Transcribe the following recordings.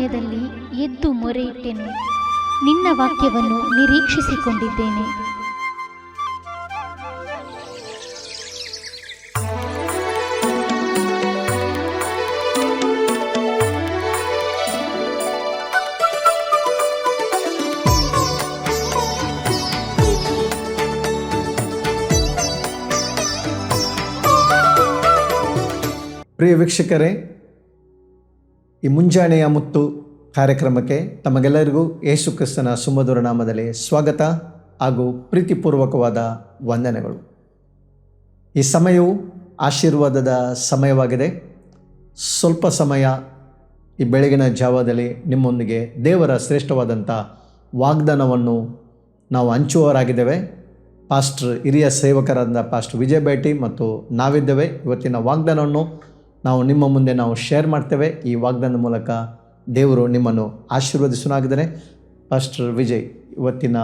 ಸಮಯದಲ್ಲಿ ಎದ್ದು ಮೊರೆಯಿಟ್ಟೆನು. ನಿನ್ನ ವಾಕ್ಯವನ್ನು ನಿರೀಕ್ಷಿಸಿಕೊಂಡಿದ್ದೇನೆ. ಪ್ರಿಯ ವೀಕ್ಷಕರೇ, ಈ ಮುಂಜಾನೆಯ ಮುತ್ತು ಕಾರ್ಯಕ್ರಮಕ್ಕೆ ತಮಗೆಲ್ಲರಿಗೂ ಯೇಸು ಕ್ರಿಸ್ತನ ಸುಮಧುರ ನಾಮದಲ್ಲಿ ಸ್ವಾಗತ ಹಾಗೂ ಪ್ರೀತಿಪೂರ್ವಕವಾದ ವಂದನೆಗಳು. ಈ ಸಮಯವು ಆಶೀರ್ವಾದದ ಸಮಯವಾಗಿದೆ. ಸ್ವಲ್ಪ ಸಮಯ ಈ ಬೆಳಗಿನ ಜಾವದಲ್ಲಿ ನಿಮ್ಮೊಂದಿಗೆ ದೇವರ ಶ್ರೇಷ್ಠವಾದಂಥ ವಾಗ್ದಾನವನ್ನು ನಾವು ಹಂಚುವವರಾಗಿದ್ದೇವೆ. ಹಿರಿಯ ಸೇವಕರಾದ ಪಾಸ್ಟರ್ ವಿಜಯ್ ಭೇಟಿ ಮತ್ತು ನಾವಿದ್ದೇವೆ. ಇವತ್ತಿನ ವಾಗ್ದಾನವನ್ನು ನಾವು ನಿಮ್ಮ ಮುಂದೆ ಶೇರ್ ಮಾಡ್ತೇವೆ. ಈ ವಾಗ್ದಾನದ ಮೂಲಕ ದೇವರು ನಿಮ್ಮನ್ನು ಆಶೀರ್ವದಿಸುವನಾಗಿದ್ದಾನೆ. ಪಾಸ್ಟರ್ ವಿಜಯ್, ಇವತ್ತಿನ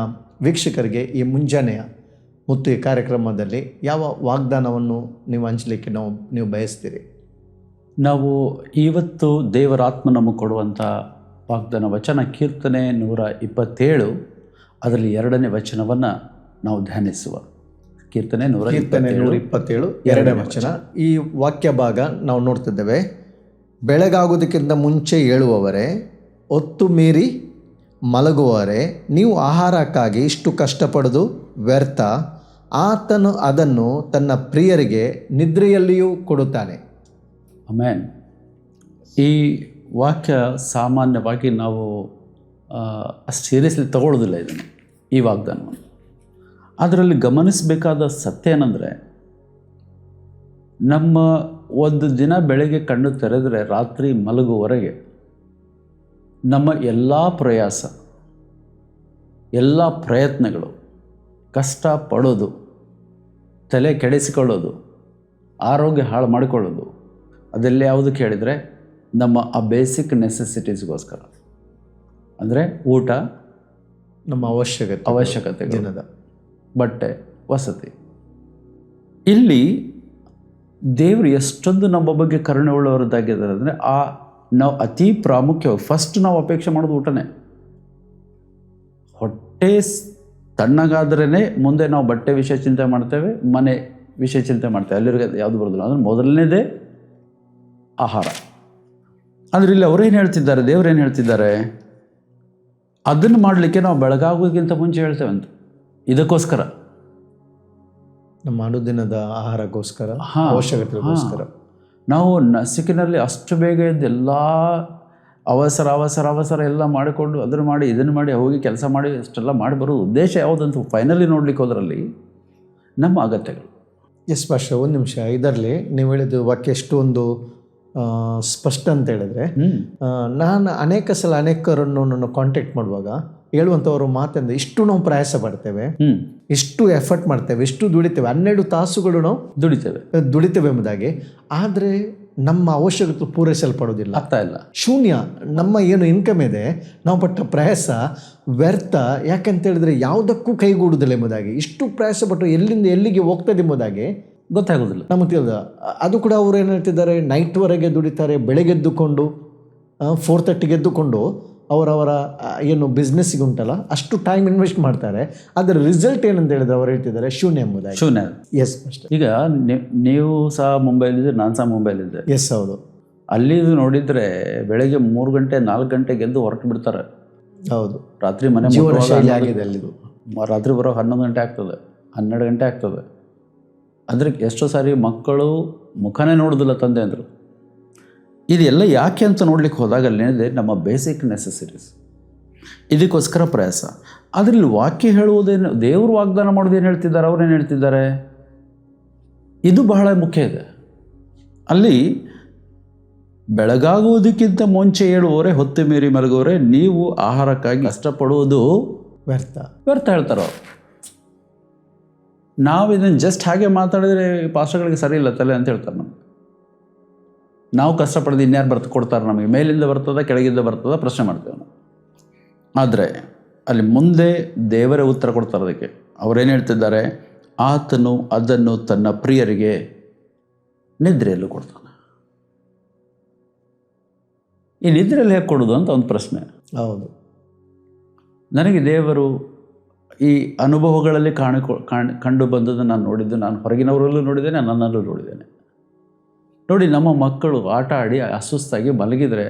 ವೀಕ್ಷಕರಿಗೆ ಈ ಮುಂಜಾನೆಯ ಮುತ್ತು ಈ ಕಾರ್ಯಕ್ರಮದಲ್ಲಿ ಯಾವ ವಾಗ್ದಾನವನ್ನು ನೀವು ಹಂಚಲಿಕ್ಕೆ ನೀವು ಬಯಸ್ತೀರಿ? ನಾವು ಇವತ್ತು ದೇವರಾತ್ಮ ನಮಗೆ ಕೊಡುವಂಥ ವಾಗ್ದಾನ ವಚನ ಕೀರ್ತನೆ 127, ಅದರಲ್ಲಿ 2ನೇ ವಚನವನ್ನು ನಾವು ಧ್ಯಾನಿಸುವ. ಕೀರ್ತನೆ 127 2ನೇ ವಚನ. ಈ ವಾಕ್ಯ ಭಾಗ ನಾವು ನೋಡ್ತಿದ್ದೇವೆ. ಬೆಳಗಾಗುವುದಕ್ಕಿಂತ ಮುಂಚೆ ಏಳುವವರೇ, ಹೊತ್ತು ಮೀರಿ ಮಲಗುವವರೇ, ನೀವು ಆಹಾರಕ್ಕಾಗಿ ಇಷ್ಟು ಕಷ್ಟಪಡೋದು ವ್ಯರ್ಥ. ಆತನು ಅದನ್ನು ತನ್ನ ಪ್ರಿಯರಿಗೆ ನಿದ್ರೆಯಲ್ಲಿಯೂ ಕೊಡುತ್ತಾನೆ. ಆಮೆನ್. ಈ ವಾಕ್ಯ ಸಾಮಾನ್ಯವಾಗಿ ನಾವು ಅಷ್ಟು ಸೀರಿಯಸ್ಲಿ ತಗೊಳ್ಳೋದಿಲ್ಲ ಇದನ್ನು, ಈ ವಾಗ್ದಾನವನ್ನು. ಅದರಲ್ಲಿ ಗಮನಿಸಬೇಕಾದ ಸತ್ಯ ಏನಂದರೆ, ನಮ್ಮ ಒಂದು ದಿನ ಬೆಳಗ್ಗೆ ಕಣ್ಣು ತೆರೆದರೆ ರಾತ್ರಿ ಮಲಗುವವರೆಗೆ ನಮ್ಮ ಎಲ್ಲ ಪ್ರಯಾಸ, ಎಲ್ಲ ಪ್ರಯತ್ನಗಳು, ಕಷ್ಟ ಪಡೋದು, ತಲೆ ಕೆಡಿಸಿಕೊಳ್ಳೋದು, ಆರೋಗ್ಯ ಹಾಳು ಮಾಡಿಕೊಳ್ಳೋದು, ಅದೆಲ್ಲ ಯಾವುದು ಕೇಳಿದರೆ ನಮ್ಮ ಆ ಬೇಸಿಕ್ ನೆಸೆಸಿಟೀಸ್ಗೋಸ್ಕರ. ಅಂದರೆ ಊಟ, ನಮ್ಮ ಅವಶ್ಯಕತೆ, ದಿನದ ಬಟ್ಟೆ, ವಸತಿ. ಇಲ್ಲಿ ದೇವರು ಎಷ್ಟೊಂದು ನಮ್ಮ ಬಗ್ಗೆ ಕರುಣೆ ಉಳ್ಳವರದ್ದಾಗಿದ್ದಾರೆ ಅಂದರೆ, ನಾವು ಅತಿ ಪ್ರಾಮುಖ್ಯವಾಗಿ ಫಸ್ಟ್ ನಾವು ಅಪೇಕ್ಷೆ ಮಾಡೋದು ಊಟನೇ. ಹೊಟ್ಟೆ ತಣ್ಣಗಾದ್ರೇ ಮುಂದೆ ನಾವು ಬಟ್ಟೆ ವಿಷಯ ಚಿಂತೆ ಮಾಡ್ತೇವೆ, ಮನೆ ವಿಷಯ ಚಿಂತೆ ಮಾಡ್ತೇವೆ, ಅಲ್ಲಿರಿಗೆ ಯಾವುದು ಬರೋದಿಲ್ಲ. ಅಂದರೆ ಮೊದಲನೇದೇ ಆಹಾರ. ಆದರೆ ಇಲ್ಲಿ ಅವರೇನು ಹೇಳ್ತಿದ್ದಾರೆ, ದೇವರೇನು ಹೇಳ್ತಿದ್ದಾರೆ, ಅದನ್ನು ಮಾಡಲಿಕ್ಕೆ ನಾವು ಬೆಳಗಾಗೋದಕ್ಕಿಂತ ಮುಂಚೆ ಹೇಳ್ತೇವೆ ಅಂತ. ಇದಕ್ಕೋಸ್ಕರ, ನಮ್ಮ ಅನುದಿನದ ಆಹಾರಕ್ಕೋಸ್ಕರ, ಅವಶ್ಯಕತೆಗೋಸ್ಕರ ನಾವು ನಸಿಕಿನಲ್ಲಿ ಅಷ್ಟು ಬೇಗ ಇದ್ದು ಎಲ್ಲ ಅವಸರ ಎಲ್ಲ ಮಾಡಿಕೊಂಡು ಅದನ್ನು ಮಾಡಿ ಇದನ್ನು ಮಾಡಿ ಹೋಗಿ ಕೆಲಸ ಮಾಡಿ ಅಷ್ಟೆಲ್ಲ ಮಾಡಿ ಬರೋ ಉದ್ದೇಶ ಯಾವುದಂತ ಫೈನಲಿ ನೋಡ್ಲಿಕ್ಕೆ ಹೋದ್ರಲ್ಲಿ ನಮ್ಮ ಅಗತ್ಯಗಳು. ಎಸ್ ಪಾಸ್ಟರ್, ಒಂದು ನಿಮಿಷ. ಇದರಲ್ಲಿ ನೀವು ಹೇಳಿದ್ದು ವಾಕ್ಯ ಎಷ್ಟು ಒಂದು ಸ್ಪಷ್ಟ ಅಂತ ಹೇಳಿದ್ರೆ, ನಾನು ಅನೇಕ ಸಲ ಅನೇಕರನ್ನು ನನ್ನ ಕಾಂಟ್ಯಾಕ್ಟ್ ಮಾಡುವಾಗ ಹೇಳುವಂಥವ್ರು ಮಾತಂದ್ರೆ, ಇಷ್ಟು ನಾವು ಪ್ರಯಾಸ ಪಡ್ತೇವೆ, ಇಷ್ಟು ಎಫರ್ಟ್ ಮಾಡ್ತೇವೆ, ಇಷ್ಟು ದುಡಿತೇವೆ, 12 ತಾಸುಗಳು ನಾವು ದುಡಿತೇವೆ ಎಂಬುದಾಗಿ. ಆದರೆ ನಮ್ಮ ಅವಶ್ಯಕತೆ ಪೂರೈಸಲ್ಪಡೋದಿಲ್ಲ, ಆಗ್ತಾ ಇಲ್ಲ, ಶೂನ್ಯ. ನಮ್ಮ ಏನು ಇನ್ಕಮ್ ಇದೆ, ನಾವು ಪಟ್ಟ ಪ್ರಯಾಸ ವ್ಯರ್ಥ. ಯಾಕಂತ ಹೇಳಿದ್ರೆ ಯಾವುದಕ್ಕೂ ಕೈಗೂಡುವುದಿಲ್ಲ ಎಂಬುದಾಗಿ. ಇಷ್ಟು ಪ್ರಯಾಸ ಪಟ್ಟು ಎಲ್ಲಿಂದ ಎಲ್ಲಿಗೆ ಹೋಗ್ತದೆ ಎಂಬುದಾಗಿ ಗೊತ್ತಾಗೋದಿಲ್ಲ ನಮಗೆ ತಿಳಿದ. ಅದು ಕೂಡ ಅವರು ಏನು ಹೇಳ್ತಿದ್ದಾರೆ, ನೈಟ್ವರೆಗೆ ದುಡಿತಾರೆ, ಬೆಳಗ್ಗೆ ಎದ್ದುಕೊಂಡು 4:30ಗೆ ಎದ್ದುಕೊಂಡು ಅವರವರ ಏನು ಬಿಸ್ನೆಸ್ಸಿಗೆ ಉಂಟಲ್ಲ ಅಷ್ಟು ಟೈಮ್ ಇನ್ವೆಸ್ಟ್ ಮಾಡ್ತಾರೆ. ಅದರ ರಿಸಲ್ಟ್ ಏನಂತ ಹೇಳಿದ್ರೆ ಅವರು ಹೇಳ್ತಿದ್ದಾರೆ ಶೂನ್ಯ ಎಂಬುದಾಗಿ. ಶೂನ್ಯ. ಎಸ್ ಅಷ್ಟೇ. ಈಗ ನೀವು ಸಹ ಮುಂಬೈಲಿದ್ದರೆ, ನಾನು ಸಹ ಮುಂಬೈಲಿದ್ದೆ. ಎಸ್, ಹೌದು. ಅಲ್ಲಿ ನೋಡಿದರೆ ಬೆಳಗ್ಗೆ 3 ಗಂಟೆ 4 ಗಂಟೆಗೆ ಎದ್ದು ಹೊರಟು ಬಿಡ್ತಾರೆ. ಹೌದು. ರಾತ್ರಿ ಮನೆ ಆಗಿದೆ ಅಲ್ಲಿದು. ರಾತ್ರಿ ಬರೋ 11 ಗಂಟೆ ಆಗ್ತದೆ, 12 ಗಂಟೆ ಆಗ್ತದೆ. ಅಂದರೆ ಎಷ್ಟೋ ಸಾರಿ ಮಕ್ಕಳು ಮುಖನೇ ನೋಡೋದಿಲ್ಲ ತಂದೆ ಅಂದರು. ಇದೆಲ್ಲ ಯಾಕೆ ಅಂತ ನೋಡ್ಲಿಕ್ಕೆ ಹೋದಾಗ ಅಲ್ಲೇನಿದೆ, ನಮ್ಮ ಬೇಸಿಕ್ ನೆಸೆಸಿಟೀಸ್. ಇದಕ್ಕೋಸ್ಕರ ಪ್ರಯಾಸ. ಅದರಲ್ಲಿ ವಾಕ್ಯ ಹೇಳುವುದೇನು, ದೇವರು ವಾಗ್ದಾನ ಮಾಡೋದೇನು ಹೇಳ್ತಿದ್ದಾರೆ, ಅವ್ರೇನು ಹೇಳ್ತಿದ್ದಾರೆ, ಇದು ಬಹಳ ಮುಖ್ಯ ಇದೆ. ಅಲ್ಲಿ ಬೆಳಗಾಗುವುದಕ್ಕಿಂತ ಮುಂಚೆ ಹೇಳುವವರೇ, ಹೊತ್ತು ಮೀರಿ ಮಲಗುವವರೇ, ನೀವು ಆಹಾರಕ್ಕಾಗಿ ಕಷ್ಟಪಡುವುದು ವ್ಯರ್ಥ ಹೇಳ್ತಾರೆ ಅವರು. ನಾವು ಇದನ್ನು ಜಸ್ಟ್ ಹಾಗೆ ಮಾತಾಡಿದರೆ ಪಾಸ್ಟರ್ಗಳಿಗೆ ಸರಿ ಇಲ್ಲ ತಲೆ ಅಂತ ಹೇಳ್ತಾರೆ. ನಮಗೆ ನಾವು ಕಷ್ಟಪಡೋದು ಇನ್ಯಾರು ಕೊಡ್ತಾರೆ ನಮಗೆ, ಮೇಲಿಂದ ಬರ್ತದ ಕೆಳಗಿಂದ ಬರ್ತದ ಪ್ರಶ್ನೆ ಮಾಡ್ತೇವೆ ನಾವು. ಆದರೆ ಅಲ್ಲಿ ಮುಂದೆ ದೇವರೇ ಉತ್ತರ ಕೊಡ್ತಾರೆ ಅದಕ್ಕೆ. ಅವರೇನು ಹೇಳ್ತಿದ್ದಾರೆ, ಆತನು ಅದನ್ನು ತನ್ನ ಪ್ರಿಯರಿಗೆ ನಿದ್ರೆಯಲ್ಲೂ ಕೊಡ್ತಾನೆ. ಈ ನಿದ್ರೆಯಲ್ಲಿ ಹೇಗೆ ಕೊಡೋದು ಅಂತ ಒಂದು ಪ್ರಶ್ನೆ. ಹೌದು. ನನಗೆ ದೇವರು ಈ ಅನುಭವಗಳಲ್ಲಿ ಕಂಡು ಬಂದದ್ದು ನಾನು ನೋಡಿದ್ದು, ನಾನು ಹೊರಗಿನವರಲ್ಲೂ ನೋಡಿದ್ದೇನೆ, ನನ್ನಲ್ಲೂ ನೋಡಿದ್ದೇನೆ. ನೋಡಿ, ನಮ್ಮ ಮಕ್ಕಳು ಆಟ ಆಡಿ ಅಸ್ವಸ್ಥಾಗಿ ಮಲಗಿದರೆ,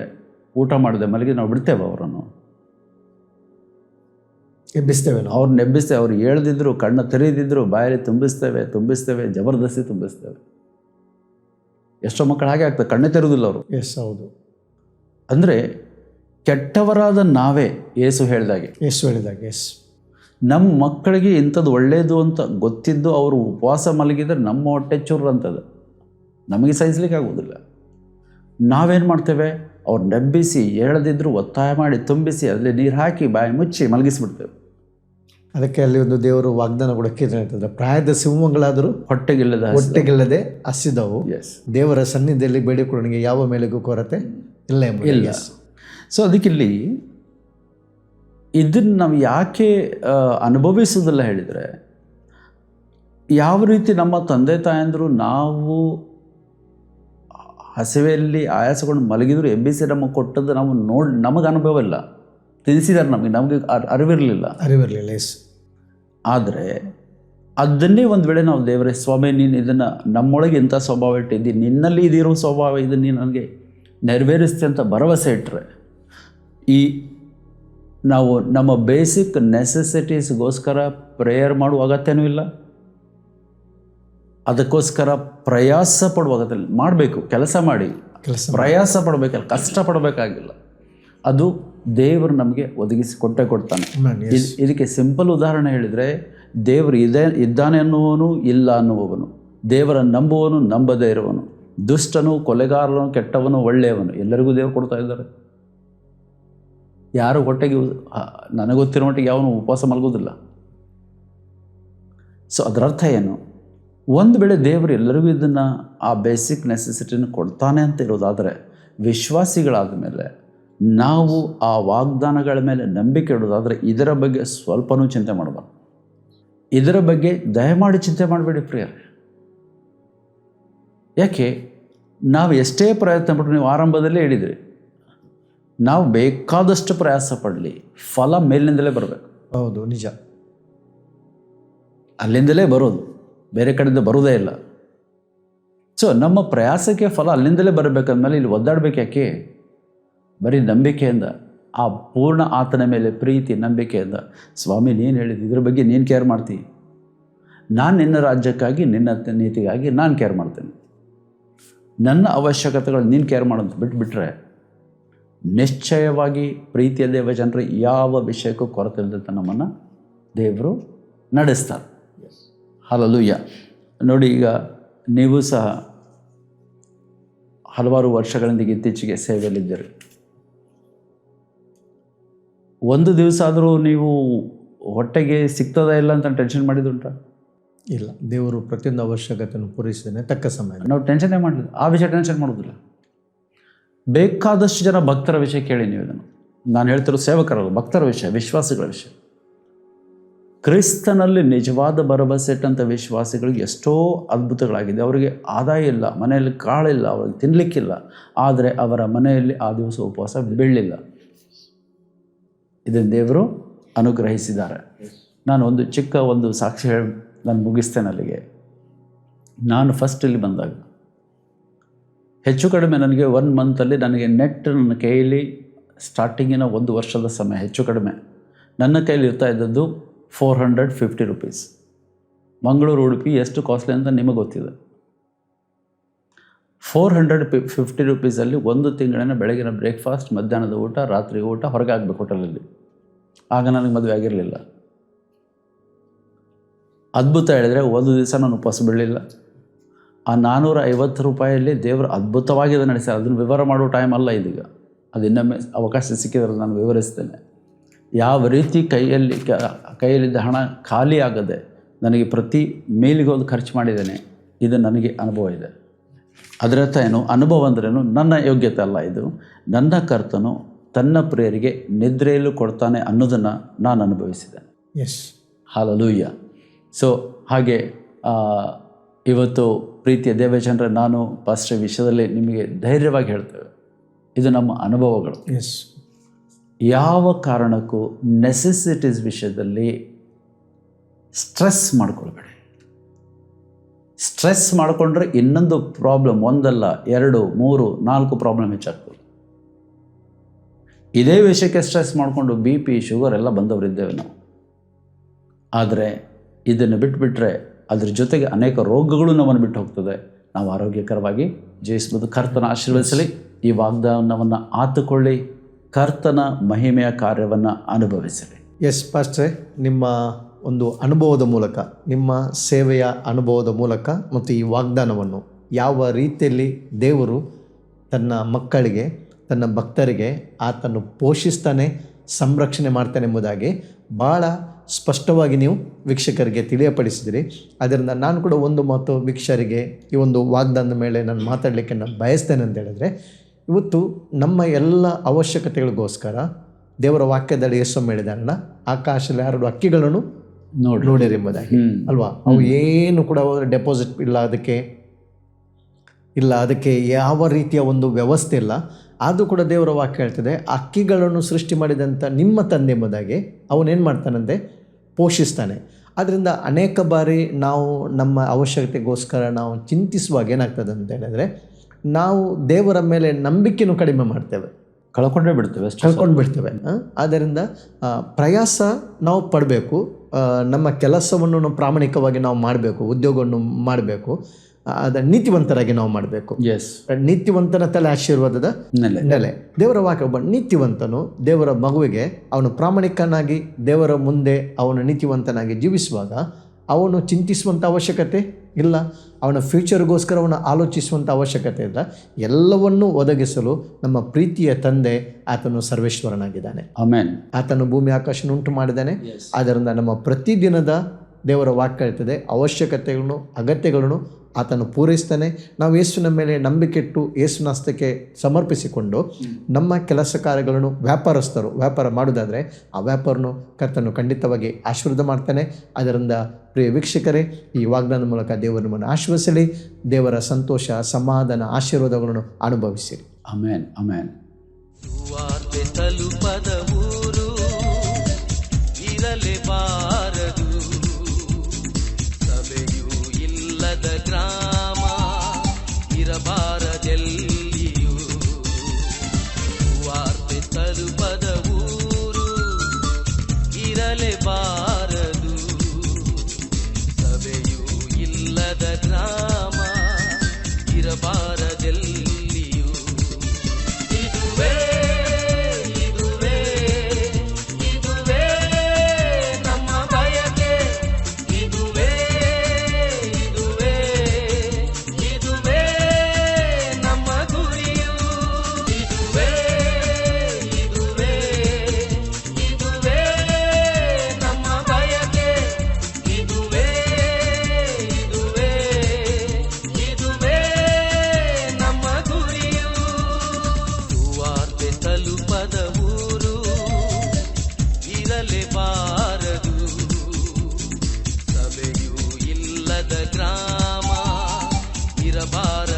ಊಟ ಮಾಡದೆ ಮಲಗಿ ನಾವು ಬಿಡ್ತೇವೆ ಅವರನ್ನು, ಎಬ್ಬಿಸ್ತೇವೆ ನಾವು. ಅವ್ರನ್ನ ಎಬ್ಬಿಸ್ತೇವೆ. ಅವ್ರು ಹೇಳ್ದಿದ್ರು, ಕಣ್ಣು ತೆರೆದಿದ್ರು, ಬಾಯಲ್ಲಿ ತುಂಬಿಸ್ತೇವೆ, ಜಬರ್ದಸ್ತಿ ತುಂಬಿಸ್ತೇವೆ. ಎಷ್ಟೋ ಮಕ್ಕಳು ಹಾಗೆ ಆಗ್ತದೆ, ಕಣ್ಣೇ ತೆರೆದಿಲ್ಲ ಅವರು. ಎಸ್, ಹೌದು. ಅಂದರೆ ಕೆಟ್ಟವರಾದ ನಾವೇ, ಯೇಸು ಹೇಳಿದಾಗೆ. ಎಸ್. ನಮ್ಮ ಮಕ್ಕಳಿಗೆ ಇಂಥದ್ದು ಒಳ್ಳೆಯದು ಅಂತ ಗೊತ್ತಿದ್ದು ಅವರು ಉಪವಾಸ ಮಲಗಿದರೆ ನಮ್ಮ ಹೊಟ್ಟೆ ಚೂರು ಅಂತದೆ, ನಮಗೆ ಸಹಿಸ್ಲಿಕ್ಕೆ ಆಗೋದಿಲ್ಲ. ನಾವೇನು ಮಾಡ್ತೇವೆ, ಅವ್ರು ನೆಬ್ಬಿಸಿ, ಹೇಳದಿದ್ರು ಒತ್ತಾಯ ಮಾಡಿ ತುಂಬಿಸಿ, ಅದರಲ್ಲಿ ನೀರು ಹಾಕಿ ಬಾಯಿ ಮುಚ್ಚಿ ಮಲಗಿಸ್ಬಿಡ್ತೇವೆ. ಅದಕ್ಕೆ ಅಲ್ಲಿ ಒಂದು ದೇವರು ವಾಗ್ದಾನ ಕೂಡ ಕೇಳ್ತದೆ, ಪ್ರಾಯದ ಸಿಂಹಗಳಾದರೂ ಹೊಟ್ಟೆಗಿಲ್ಲದೆ ಹಸಿದವು, ಎಸ್, ದೇವರ ಸನ್ನಿಧಿಯಲ್ಲಿ ಬೇಡಿಕೊಳ್ಳೋನಿಗೆ ಯಾವ ಮೇಲೆಗೂ ಕೊರತೆ ಇಲ್ಲ. ಸೊ ಅದಕ್ಕಿಲ್ಲಿ ಇದನ್ನು ನಾವು ಯಾಕೆ ಅನುಭವಿಸೋದಿಲ್ಲ ಹೇಳಿದರೆ, ಯಾವ ರೀತಿ ನಮ್ಮ ತಂದೆ ತಾಯಂದರು ನಾವು ಹಸಿವೆಯಲ್ಲಿ ಆಯಾಸಕೊಂಡು ಮಲಗಿದ್ರು ಎಬ್ಬಿಸಿ ನಮಗೆ ಕೊಟ್ಟದ್ದು ನಾವು ನಮಗೆ ಅನುಭವ ಇಲ್ಲ, ತಿಳಿಸಿದ್ದಾರೆ ನಮಗೆ ಅರಿವಿರಲಿಲ್ಲ. ಎಸ್. ಆದರೆ ಅದನ್ನೇ ಒಂದು ವೇಳೆ ನಾವು ದೇವರೇ ಸ್ವಾಮಿ, ನೀನು ಇದನ್ನು ನಮ್ಮೊಳಗೆ ಇಂಥ ಸ್ವಭಾವ ಇಟ್ಟಿದ್ದೀನಿ, ನಿನ್ನಲ್ಲಿ ಇದಿರೋ ಸ್ವಭಾವ ಇದು ನೀನು ನನಗೆ ನೆರವೇರಿಸ್ತೆ ಅಂತ ಭರವಸೆ ಇಟ್ಟರೆ, ಈ ನಾವು ನಮ್ಮ ಬೇಸಿಕ್ ನೆಸೆಸಿಟೀಸ್ಗೋಸ್ಕರ ಪ್ರೇಯರ್ ಮಾಡುವ ಅಗತ್ಯನೂ ಇಲ್ಲ, ಅದಕ್ಕೋಸ್ಕರ ಪ್ರಯಾಸ ಪಡುವ ಅಗತ್ಯ ಮಾಡಬೇಕು. ಕೆಲಸ ಮಾಡಿ ಪ್ರಯಾಸ ಪಡಬೇಕಲ್ಲ, ಕಷ್ಟಪಡಬೇಕಾಗಿಲ್ಲ. ಅದು ದೇವರು ನಮಗೆ ಒದಗಿಸಿ ಕೊಡ್ತಾನೆ. ಇದಕ್ಕೆ ಸಿಂಪಲ್ ಉದಾಹರಣೆ ಹೇಳಿದರೆ, ದೇವರು ಇದ್ದಾನೆ ಅನ್ನುವನು, ಇಲ್ಲ ಅನ್ನುವವನು, ದೇವರ ನಂಬುವನು, ನಂಬದೇ ಇರುವನು, ದುಷ್ಟನು, ಕೊಲೆಗಾರನು, ಕೆಟ್ಟವನು, ಒಳ್ಳೆಯವನು, ಎಲ್ಲರಿಗೂ ದೇವರು ಕೊಡ್ತಾ ಇದ್ದಾರೆ. ಯಾರು ಹೊಟ್ಟೆಗೆ ನನಗೆ ಗೊತ್ತಿರೋ ಮಟ್ಟಿಗೆ ಯಾವನು ಉಪವಾಸ ಮಲಗೋದಿಲ್ಲ. ಸೊ ಅದರರ್ಥ ಏನು, ಒಂದು ವೇಳೆ ದೇವರು ಎಲ್ಲರಿಗೂ ಇದನ್ನು ಆ ಬೇಸಿಕ್ ನೆಸೆಸಿಟಿನ ಕೊಡ್ತಾನೆ ಅಂತ ಇರೋದಾದರೆ, ವಿಶ್ವಾಸಿಗಳಾದ ಮೇಲೆ ನಾವು ಆ ವಾಗ್ದಾನಗಳ ಮೇಲೆ ನಂಬಿಕೆ ಇಡೋದಾದರೆ ಇದರ ಬಗ್ಗೆ ಸ್ವಲ್ಪನೂ ಚಿಂತೆ ಮಾಡಬಾರ್ದು. ಇದರ ಬಗ್ಗೆ ದಯಮಾಡಿ ಚಿಂತೆ ಮಾಡಬೇಡಿ ಪ್ರಿಯರೇ. ಯಾಕೆ, ನಾವು ಎಷ್ಟೇ ಪ್ರಯತ್ನ ಪಟ್ಟರು, ನೀವು ಆರಂಭದಲ್ಲೇ ಹೇಳಿದ್ರಿ, ನಾವು ಬೇಕಾದಷ್ಟು ಪ್ರಯಾಸ ಪಡಲಿ, ಫಲ ಮೇಲಿನಿಂದಲೇ ಬರಬೇಕು. ಹೌದು, ನಿಜ. ಅಲ್ಲಿಂದಲೇ ಬರೋದು, ಬೇರೆ ಕಡೆಯಿಂದ ಬರೋದೇ ಇಲ್ಲ. ಸೊ ನಮ್ಮ ಪ್ರಯಾಸಕ್ಕೆ ಫಲ ಅಲ್ಲಿಂದಲೇ ಬರಬೇಕಂದ್ಮೇಲೆ ಇಲ್ಲಿ ಒದ್ದಾಡಬೇಕು ಯಾಕೆ? ಬರೀ ನಂಬಿಕೆಯಿಂದ, ಆ ಪೂರ್ಣ ಆತನ ಮೇಲೆ ಪ್ರೀತಿ, ನಂಬಿಕೆಯಿಂದ, ಸ್ವಾಮಿ ನೀನು ಹೇಳಿದ್ದು ಇದ್ರ ಬಗ್ಗೆ ನೀನು ಕೇರ್ ಮಾಡ್ತೀವಿ, ನಾನು ನಿನ್ನ ರಾಜ್ಯಕ್ಕಾಗಿ, ನಿನ್ನ ನೀತಿಗಾಗಿ ನಾನು ಕೇರ್ ಮಾಡ್ತೇನೆ, ನನ್ನ ಅವಶ್ಯಕತೆಗಳು ನೀನು ಕೇರ್ ಮಾಡೋದು ಬಿಟ್ಬಿಟ್ರೆ ನಿಶ್ಚಯವಾಗಿ ಪ್ರೀತಿಯ ದೇವ ಜನರು ಯಾವ ವಿಷಯಕ್ಕೂ ಕೊರತೆ ಇಲ್ಲದಂತೆ ನಮ್ಮನ್ನು ದೇವರು ನಡೆಸ್ತಾರೆ. ಹಲ್ಲೆಲೂಯಾ. ನೋಡಿ, ಈಗ ನೀವು ಸಹ ಹಲವಾರು ವರ್ಷಗಳಿಂದ ಇತ್ತೀಚೆಗೆ ಸೇವೆಯಲ್ಲಿದ್ದೀರಿ. ಒಂದು ದಿವಸ ಆದರೂ ನೀವು ಹೊಟ್ಟೆಗೆ ಸಿಗ್ತದಾ ಇಲ್ಲ ಅಂತ ಟೆನ್ಷನ್ ಮಾಡಿದ್ದುಂಟ? ಇಲ್ಲ, ದೇವರು ಪ್ರತಿಯೊಂದು ಅವಶ್ಯಕತೆಯನ್ನು ಪೂರೈಸಿದ್ದಾನೆ ತಕ್ಕ ಸಮಯ. ನಾವು ಟೆನ್ಷನ್ನೇ ಮಾಡಲಿಲ್ಲ, ಆ ವಿಷಯ ಟೆನ್ಷನ್ ಮಾಡೋದಿಲ್ಲ. ಬೇಕಾದಷ್ಟು ಜನ ಭಕ್ತರ ವಿಷಯ ಕೇಳಿ ನೀವು ಇದನ್ನು, ನಾನು ಹೇಳ್ತಿರೋ ಸೇವಕರಲ್ಲ, ಭಕ್ತರ ವಿಷಯ, ವಿಶ್ವಾಸಿಗಳ ವಿಷಯ. ಕ್ರಿಸ್ತನಲ್ಲಿ ನಿಜವಾದ ಭರವಸೆ ಇಟ್ಟಂಥ ವಿಶ್ವಾಸಿಗಳಿಗೆ ಎಷ್ಟೋ ಅದ್ಭುತಗಳಾಗಿದೆ. ಅವರಿಗೆ ಆದಾಯ ಇಲ್ಲ, ಮನೆಯಲ್ಲಿ ಕಾಳಿಲ್ಲ, ಅವ್ರಿಗೆ ತಿನ್ನಲಿಕ್ಕಿಲ್ಲ, ಆದರೆ ಅವರ ಮನೆಯಲ್ಲಿ ಆ ದಿವಸ ಉಪವಾಸ ಬೀಳಲಿಲ್ಲ. ಇದನ್ನು ದೇವರು ಅನುಗ್ರಹಿಸಿದ್ದಾರೆ. ನಾನು ಒಂದು ಚಿಕ್ಕ ಸಾಕ್ಷಿ ಹೇಳಿ ನಾನು ಮುಗಿಸ್ತೇನೆ ಅಲ್ಲಿಗೆ. ನಾನು ಫಸ್ಟ್ ಇಲ್ಲಿ ಬಂದಾಗ ಹೆಚ್ಚು ಕಡಿಮೆ ನನಗೆ 1 ಮಂತಲ್ಲಿ ನನಗೆ ನೆಟ್ ನನ್ನ ಕೈಯಲ್ಲಿ ಸ್ಟಾರ್ಟಿಂಗಿನ 1 ವರ್ಷದ ಸಮಯ ಹೆಚ್ಚು ಕಡಿಮೆ ನನ್ನ ಕೈಯಲ್ಲಿ ಇರ್ತಾ ಇದ್ದದ್ದು 450 ರೂಪೀಸ್. ಮಂಗಳೂರು ಉಡುಪಿ ಎಷ್ಟು ಕಾಸ್ಟ್ಲಿ ಅಂತ ನಿಮಗೆ ಗೊತ್ತಿದೆ. 450 ರೂಪೀಸಲ್ಲಿ 1 ತಿಂಗಳಿನ ಬೆಳಗಿನ ಬ್ರೇಕ್ಫಾಸ್ಟ್, ಮಧ್ಯಾಹ್ನದ ಊಟ, ರಾತ್ರಿ ಊಟ ಹೊರಗೆ ಆಗಬೇಕು ಹೋಟೆಲಲ್ಲಿ. ಆಗ ನನಗೆ ಮದುವೆ ಆಗಿರಲಿಲ್ಲ. ಅದ್ಭುತ ಹೇಳಿದರೆ ಒಂದು ದಿವಸ ನಾನು ಉಪವಾಸ ಬೀಳಲಿಲ್ಲ. ಆ 450 ರೂಪಾಯಲ್ಲಿ ದೇವರು ಅದ್ಭುತವಾಗಿ ಅದನ್ನು ನಡೆಸ್ತಾರೆ. ಅದನ್ನು ವಿವರ ಮಾಡೋ ಟೈಮ್ ಅಲ್ಲ ಇದೀಗ, ಅದು ಇನ್ನೊಮ್ಮೆ ಅವಕಾಶ ಸಿಕ್ಕಿದ್ರೆ ನಾನು ವಿವರಿಸ್ತೇನೆ. ಯಾವ ರೀತಿ ಕೈಯಲ್ಲಿದ್ದ ಹಣ ಖಾಲಿ ಆಗದೆ ನನಗೆ ಪ್ರತಿ ಮೇಲಿಗೆ ಒಂದು ಖರ್ಚು ಮಾಡಿದ್ದೇನೆ. ಇದು ನನಗೆ ಅನುಭವ ಇದೆ. ಅದರರ್ಥ ಏನು? ಅನುಭವ ಅಂದ್ರೇನು? ನನ್ನ ಯೋಗ್ಯತೆ ಅಲ್ಲ, ಇದು ನನ್ನ ಕರ್ತನು ತನ್ನ ಪ್ರಿಯರಿಗೆ ನಿದ್ರೆಯಲ್ಲೂ ಕೊಡ್ತಾನೆ ಅನ್ನೋದನ್ನು ನಾನು ಅನುಭವಿಸಿದೆ. S, hallelujah. ಸೊ ಹಾಗೆ ಇವತ್ತು ಪ್ರೀತಿಯ ದೇವಜನರ, ನಾನು ಪಾಸ್ಟರ್ ವಿಷಯದಲ್ಲಿ ನಿಮಗೆ ಧೈರ್ಯವಾಗಿ ಹೇಳ್ತೇವೆ, ಇದು ನಮ್ಮ ಅನುಭವಗಳು. ಎಸ್. ಯಾವ ಕಾರಣಕ್ಕೂ ನೆಸೆಸಿಟೀಸ್ ವಿಷಯದಲ್ಲಿ ಸ್ಟ್ರೆಸ್ ಮಾಡ್ಕೊಳ್ಬೇಡಿ. ಸ್ಟ್ರೆಸ್ ಮಾಡಿಕೊಂಡ್ರೆ ಇನ್ನೊಂದು ಪ್ರಾಬ್ಲಮ್, ಒಂದಲ್ಲ 2, 3, 4 ಪ್ರಾಬ್ಲಮ್ ಹೆಚ್ಚಾಗ್ತದೆ. ಇದೇ ವಿಷಯಕ್ಕೆ ಸ್ಟ್ರೆಸ್ ಮಾಡಿಕೊಂಡು BP, ಶುಗರ್ ಎಲ್ಲ ಬಂದವರಿದ್ದೇವೆ ನಾವು. ಆದರೆ ಇದನ್ನು ಬಿಟ್ಟುಬಿಟ್ರೆ ಅದ್ರ ಜೊತೆಗೆ ಅನೇಕ ರೋಗಗಳು ನಮ್ಮನ್ನು ಬಿಟ್ಟು ಹೋಗ್ತದೆ. ನಾವು ಆರೋಗ್ಯಕರವಾಗಿ ಜಯಿಸ್ಬೋದು. ಕರ್ತನ ಆಶೀರ್ವದಿಸಲಿ. ಈ ವಾಗ್ದಾನವನ್ನು ಆತುಕೊಳ್ಳಿ. ಕರ್ತನ ಮಹಿಮೆಯ ಕಾರ್ಯವನ್ನು ಅನುಭವಿಸಲಿ. ಎಸ್ ಪಾಸ್ಟ್ರೆ, ನಿಮ್ಮ ಒಂದು ಅನುಭವದ ಮೂಲಕ, ನಿಮ್ಮ ಸೇವೆಯ ಅನುಭವದ ಮೂಲಕ ಮತ್ತು ಈ ವಾಗ್ದಾನವನ್ನು ಯಾವ ರೀತಿಯಲ್ಲಿ ದೇವರು ತನ್ನ ಮಕ್ಕಳಿಗೆ, ತನ್ನ ಭಕ್ತರಿಗೆ ಆತನು ಪೋಷಿಸ್ತಾನೆ, ಸಂರಕ್ಷಣೆ ಮಾಡ್ತಾನೆ ಎಂಬುದಾಗಿ ಭಾಳ ಸ್ಪಷ್ಟವಾಗಿ ನೀವು ವೀಕ್ಷಕರಿಗೆ ತಿಳಿಯಪಡಿಸಿದಿರಿ. ಅದರಿಂದ ನಾನು ಕೂಡ ಒಂದು ಮಾತು ವೀಕ್ಷಕರಿಗೆ ಈ ಒಂದು ವಾಗ್ದಾನದ ಮೇಲೆ ನಾನು ಮಾತಾಡಲಿಕ್ಕೆ ನಾನು ಬಯಸ್ತೇನೆ ಅಂತ ಹೇಳಿದ್ರೆ, ಇವತ್ತು ನಮ್ಮ ಎಲ್ಲ ಅವಶ್ಯಕತೆಗಳಿಗೋಸ್ಕರ ದೇವರ ವಾಕ್ಯದಲ್ಲಿ ಯೇಸು ಹೇಳಿದಾರಲ್ಲ, ಆಕಾಶದಲ್ಲಿ 2 ಹಕ್ಕಿಗಳನ್ನು ನೋಡಿರಿ ಎಂಬುದಾಗಿ ಅಲ್ವಾ. ಅವು ಏನು ಕೂಡ ಡೆಪಾಸಿಟ್ ಇಲ್ಲ, ಅದಕ್ಕೆ ಯಾವ ರೀತಿಯ ಒಂದು ವ್ಯವಸ್ಥೆ ಇಲ್ಲ. ಆದರೂ ಕೂಡ ದೇವರ ವಾಕ್ಯ ಹೇಳ್ತದೆ, ಹಕ್ಕಿಗಳನ್ನು ಸೃಷ್ಟಿ ಮಾಡಿದಂಥ ನಿಮ್ಮ ತಂದೆ ಎಂಬುದಾಗಿ ಅವನೇನು ಮಾಡ್ತಾನಂತೆ, ಪೋಷಿಸ್ತಾನೆ. ಆದ್ದರಿಂದ ಅನೇಕ ಬಾರಿ ನಾವು ನಮ್ಮ ಅವಶ್ಯಕತೆಗೋಸ್ಕರ ನಾವು ಚಿಂತಿಸುವಾಗ ಏನಾಗ್ತದೆ ಅಂತ ಹೇಳಿದ್ರೆ, ನಾವು ದೇವರ ಮೇಲೆ ನಂಬಿಕೆಯನ್ನು ಕಡಿಮೆ ಮಾಡ್ತೇವೆ, ಕಳ್ಕೊಂಡು ಬಿಡ್ತೇವೆ. ಆದ್ದರಿಂದ ಪ್ರಯಾಸ ನಾವು ಪಡಬೇಕು. ನಮ್ಮ ಕೆಲಸವನ್ನು ನಾವು ಪ್ರಾಮಾಣಿಕವಾಗಿ ನಾವು ಮಾಡಬೇಕು, ಉದ್ಯೋಗವನ್ನು ಮಾಡಬೇಕು, ನೀತಿವಂತರಾಗಿ ನಾವು ಮಾಡಬೇಕು. ನೀತಿವಂತನ ತಲೆ ಆಶೀರ್ವಾದದ ನೆಲೆ. ದೇವರ ವಾಕ್ಯ, ಒಬ್ಬ ನೀತಿವಂತನು ದೇವರ ಮಗುವಿಗೆ ಅವನು ಪ್ರಾಮಾಣಿಕನಾಗಿ ದೇವರ ಮುಂದೆ ಅವನು ನೀತಿವಂತನಾಗಿ ಜೀವಿಸುವಾಗ ಅವನು ಚಿಂತಿಸುವಂಥ ಅವಶ್ಯಕತೆ ಇಲ್ಲ, ಅವನ ಫ್ಯೂಚರ್ಗೋಸ್ಕರ ಅವನು ಆಲೋಚಿಸುವಂಥ ಅವಶ್ಯಕತೆ ಇಲ್ಲ. ಎಲ್ಲವನ್ನೂ ಒದಗಿಸಲು ನಮ್ಮ ಪ್ರೀತಿಯ ತಂದೆ ಆತನು ಸರ್ವೇಶ್ವರನಾಗಿದ್ದಾನೆ. ಆಮೆನ್. ಆತನು ಭೂಮಿ ಆಕಾಶನ ಉಂಟು ಮಾಡಿದ್ದಾನೆ. ಆದ್ದರಿಂದ ನಮ್ಮ ಪ್ರತಿದಿನದ ದೇವರ ವಾಕ್ಯ ಹೇಳ್ತದೆ, ಅವಶ್ಯಕತೆಗಳನ್ನು, ಅಗತ್ಯಗಳನ್ನು ಆತನು ಪೂರೈಸ್ತಾನೆ. ನಾವು ಯೇಸುವಿನ ಮೇಲೆ ನಂಬಿಕೆ ಇಟ್ಟು ಯೇಸುವಿನ ಹಸ್ತಕ್ಕೆ ಸಮರ್ಪಿಸಿಕೊಂಡು ನಮ್ಮ ಕೆಲಸ ಕಾರ್ಯಗಳನ್ನು ವ್ಯಾಪಾರ ಮಾಡೋದಾದರೆ ಆ ವ್ಯಾಪಾರನು ಕರ್ತನು ಖಂಡಿತವಾಗಿ ಆಶೀರ್ವಾದ ಮಾಡ್ತಾನೆ. ಅದರಿಂದ ಪ್ರಿಯ ವೀಕ್ಷಕರೇ, ಈ ವಾಗ್ದಾನದ ಮೂಲಕ ದೇವರು ನಮ್ಮನ್ನು ಆಶೀರ್ವದಿಸಲಿ. ದೇವರ ಸಂತೋಷ, ಸಮಾಧಾನ, ಆಶೀರ್ವಾದಗಳನ್ನು ಅನುಭವಿಸಿರಿ. ಆಮೆನ್. ಆಮೆನ್. ಗ್ರಾಮ ಇರಬಾರದೆಲ್ಲಿಯೂ, ವಾರ್ತೆ ತಲುಪದ ಊರು ಇರಲೇಬಾರದು. ಸಭೆಯೂ ಇಲ್ಲದ ಗ್ರಾಮ ಇರಬಾರದೆಲ್ಲಿಯೂ. ಇದುವೇ ನಮ್ಮ ಬಯಕೆ, ಇದುವೇ ನಮ್ಮ ಗುರಿಯು, ಇದುವೇ ನಮ್ಮ ಬಯಕೆ, ಇದುವೇ ನಮ್ಮ ಗುರಿಯು. ಸುವಾರ್ತೆ ತಲುಪದ ಊರು ಇರಲೇಬಾರದು. ಸಭೆಯೂ ಇಲ್ಲದ ಗ್ರಾಮ ಇರಬಾರದು.